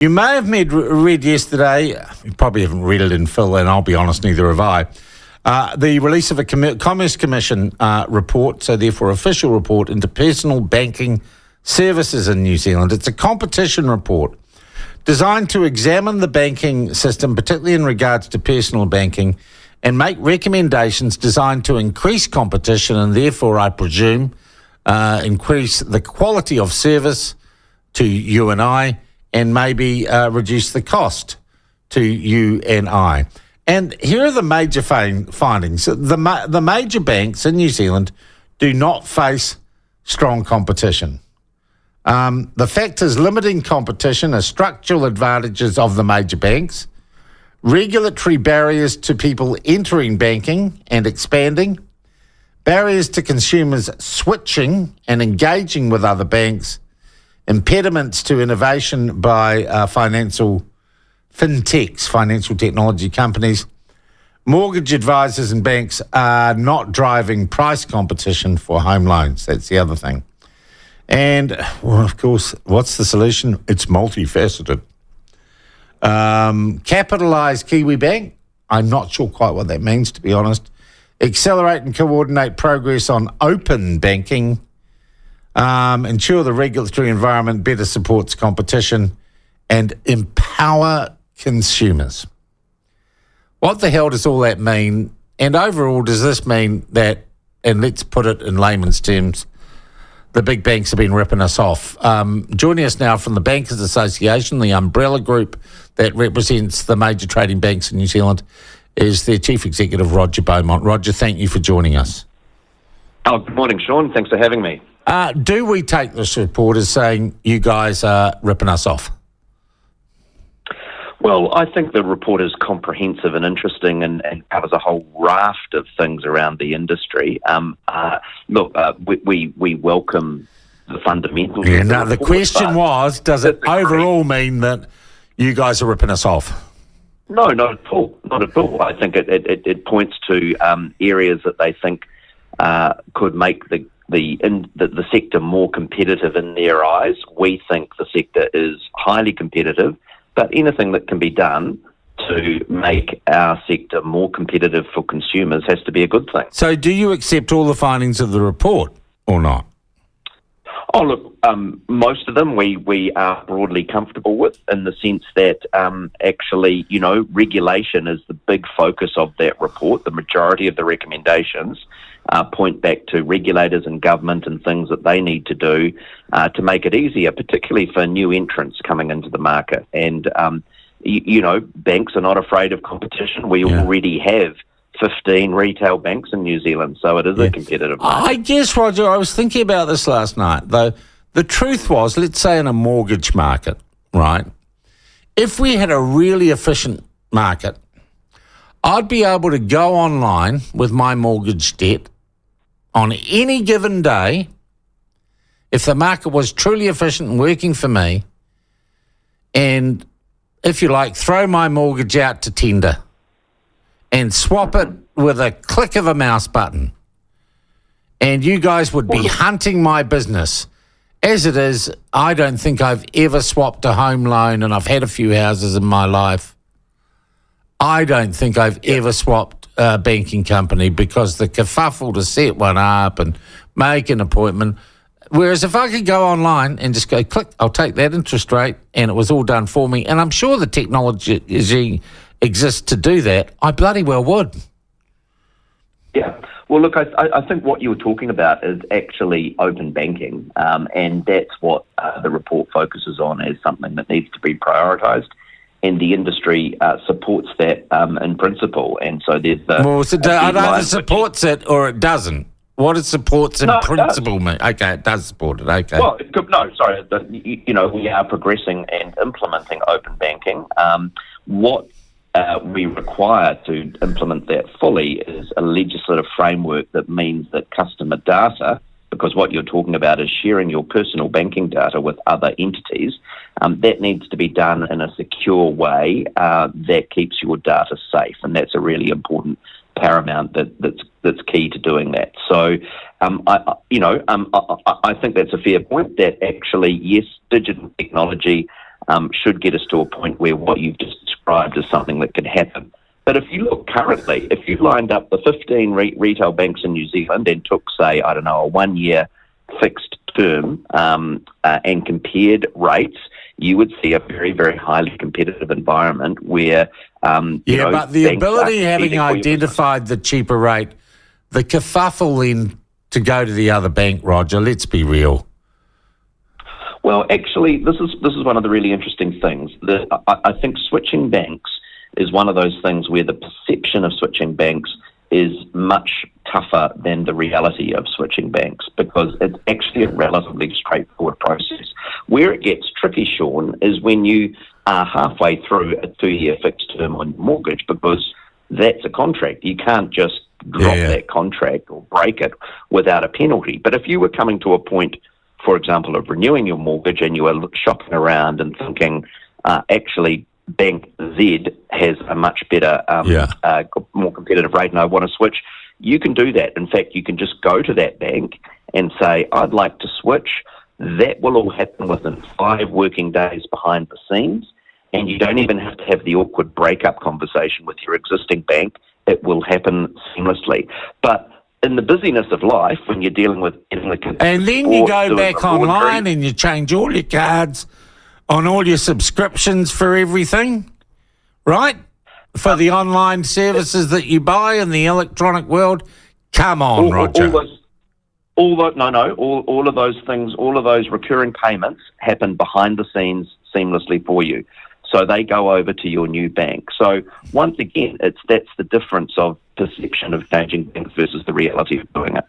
You may have read yesterday, you probably haven't read it in full, and I'll be honest, neither have I, the release of a Commerce Commission report, so therefore official report into personal banking services in New Zealand. It's a competition report designed to examine the banking system, particularly in regards to personal banking, and make recommendations designed to increase competition and therefore, I presume, increase the quality of service to you and I, and maybe reduce the cost to you and I. And here are the major findings. The major banks in New Zealand do not face strong competition. The factors limiting competition are structural advantages of the major banks, regulatory barriers to people entering banking and expanding, barriers to consumers switching and engaging with other banks, impediments to innovation by financial technology companies. Mortgage advisors and banks are not driving price competition for home loans. That's the other thing. And, well, of course, what's the solution? It's multifaceted. Capitalise Kiwi Bank. I'm not sure quite what that means, to be honest. Accelerate and coordinate progress on open banking. Ensure the regulatory environment better supports competition, and empower consumers. What the hell does all that mean? And overall, does this mean that, and let's put it in layman's terms, the big banks have been ripping us off? Joining us now from the Bankers Association, the umbrella group that represents the major trading banks in New Zealand, is their Chief Executive, Roger Beaumont. Roger, thank you for joining us. Oh, good morning, Sean. Thanks for having me. Do we take this report as saying you guys are ripping us off? Well, I think the report is comprehensive and interesting and covers a whole raft of things around the industry. We welcome the fundamentals. Yeah, now the question was, does it overall mean that you guys are ripping us off? No, not at all. Not at all. I think it points to areas that they think could make the sector more competitive in their eyes. We think the sector is highly competitive, but anything that can be done to make our sector more competitive for consumers has to be a good thing. So do you accept all the findings of the report or not? Oh, look, most of them we are broadly comfortable with, in the sense that actually, regulation is the big focus of that report. The majority of the recommendations point back to regulators and government and things that they need to do to make it easier, particularly for new entrants coming into the market. And, banks are not afraid of competition. We already have 15 retail banks in New Zealand, so it is a competitive market. I guess, Roger, I was thinking about this last night, though. The truth was, let's say in a mortgage market, right, if we had a really efficient market, I'd be able to go online with my mortgage debt on any given day, if the market was truly efficient and working for me, and, if you like, throw my mortgage out to tender and swap it with a click of a mouse button. And you guys would be hunting my business. As it is, I don't think I've ever swapped a home loan, and I've had a few houses in my life. I don't think I've ever swapped a banking company, because the kerfuffle to set one up and make an appointment. Whereas if I could go online and just go, click, I'll take that interest rate, and it was all done for me, and I'm sure the technology exists to do that, I bloody well would. Yeah. Well, look, I think what you were talking about is actually open banking, and that's what the report focuses on as something that needs to be prioritised, and the industry supports that in principle. And so there's it either supports it or it doesn't. What does supports in principle mean? Okay, it does support it. Okay. Well, we are progressing and implementing open banking. What we require to implement that fully is a legislative framework that means that customer data, because what you're talking about is sharing your personal banking data with other entities, that needs to be done in a secure way that keeps your data safe, and that's a really important paramount that's key to doing that. So, I think that's a fair point. That actually, yes, digital technology should get us to a point where what you've just described is something that could happen. But if you look currently, if you lined up the 15 retail banks in New Zealand and took, say, I don't know, a 1-year fixed term and compared rates, you would see a very, very highly competitive environment where, but the ability, having identified the cheaper rate, the kerfuffle then to go to the other bank, Roger, let's be real. Well, actually, this is one of the really interesting things. I think switching banks is one of those things where the perception of switching banks is much tougher than the reality of switching banks, because it's actually a relatively straightforward process. Where it gets tricky, Sean, is when you are halfway through a 2-year fixed term on your mortgage, because that's a contract. You can't just drop that contract or break it without a penalty. But if you were coming to a point, for example, of renewing your mortgage and you were shopping around and thinking, actually, Bank Z has a much better, more competitive rate, and I want to switch, you can do that. In fact, you can just go to that bank and say, I'd like to switch. That will all happen within 5 working days behind the scenes, and you don't even have to have the awkward breakup conversation with your existing bank. It will happen seamlessly. But in the busyness of life, when you're dealing with getting the kids, and then you go back online and you change all your cards on all your subscriptions for everything, right? For the online services that you buy in the electronic world. Come on, Roger. All of those things, all of those recurring payments happen behind the scenes seamlessly for you. So they go over to your new bank. So once again, that's the difference of perception of changing banks versus the reality of doing it.